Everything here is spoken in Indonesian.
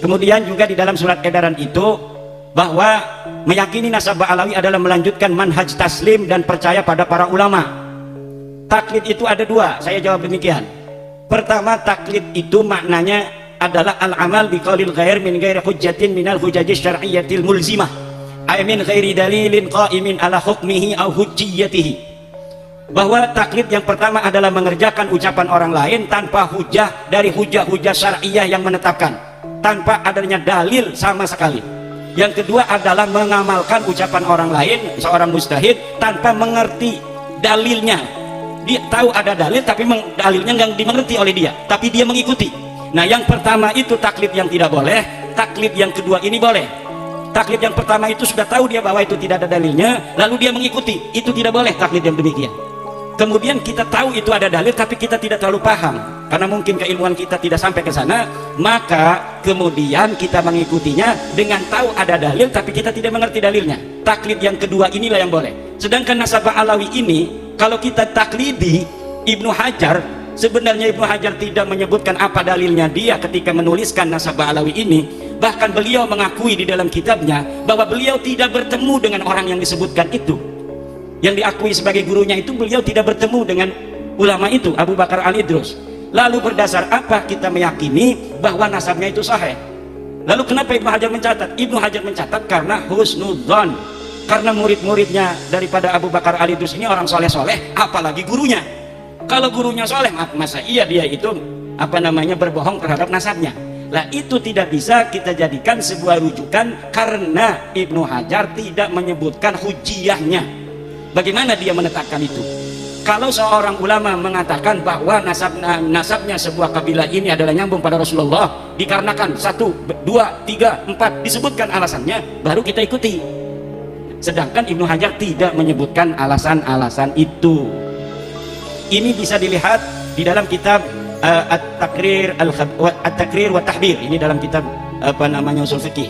Kemudian juga di dalam surat edaran itu bahwa meyakini nasab Ba'alawi adalah melanjutkan manhaj taslim dan percaya pada para ulama. Taklid itu ada dua, saya jawab demikian. Pertama, taklid itu maknanya adalah al-amal biqaulil ghair min ghairi hujjatin minal hujajis syar'iyyatil mulzimah ay min ghairi dalilin qa'imin ala hukmihi au hujjiyatihi. Bahwa taklid yang pertama adalah mengerjakan ucapan orang lain tanpa hujah dari hujah-hujah syar'iyah yang menetapkan, tanpa adanya dalil sama sekali. Yang kedua adalah mengamalkan ucapan orang lain, seorang mujtahid, tanpa mengerti dalilnya. Dia tahu ada dalil tapi dalilnya nggak dimengerti oleh dia, tapi dia mengikuti. Nah, yang pertama itu taklid yang tidak boleh. Taklid yang kedua ini boleh. Taklid yang pertama itu sudah tahu dia bahwa itu tidak ada dalilnya, lalu dia mengikuti, itu tidak boleh taklid yang demikian. Kemudian kita tahu itu ada dalil tapi kita tidak terlalu paham karena mungkin keilmuan kita tidak sampai ke sana, maka kemudian kita mengikutinya dengan tahu ada dalil tapi kita tidak mengerti dalilnya. Taklid yang kedua inilah yang boleh. Sedangkan nasab Ba'alawi ini, kalau kita taklidi Ibnu Hajar, sebenarnya Ibnu Hajar tidak menyebutkan apa dalilnya dia ketika menuliskan nasab Ba'alawi ini. Bahkan beliau mengakui di dalam kitabnya bahwa beliau tidak bertemu dengan orang yang disebutkan itu. Yang diakui sebagai gurunya itu, beliau tidak bertemu dengan ulama itu, Abu Bakar Al-Idrus. Lalu berdasar apa kita meyakini bahwa nasabnya itu sahih? Lalu kenapa Ibnu Hajar mencatat? Ibnu Hajar mencatat karena husnudzon, karena murid-muridnya daripada Abu Bakar Al-Idrus ini orang soleh-soleh, apalagi gurunya. Kalau gurunya soleh, masa iya dia itu berbohong terhadap nasabnya? Lah, itu tidak bisa kita jadikan sebuah rujukan karena Ibnu Hajar tidak menyebutkan hujiyahnya. Bagaimana dia menetapkan itu? Kalau seorang ulama mengatakan bahwa nasabnya sebuah kabilah ini adalah nyambung pada Rasulullah dikarenakan 1, 2, 3, 4 disebutkan alasannya, baru kita ikuti. Sedangkan Ibnu Hajar tidak menyebutkan alasan-alasan itu. Ini bisa dilihat di dalam kitab At-Takrir wa Tahbir. Ini dalam kitab usul fikih.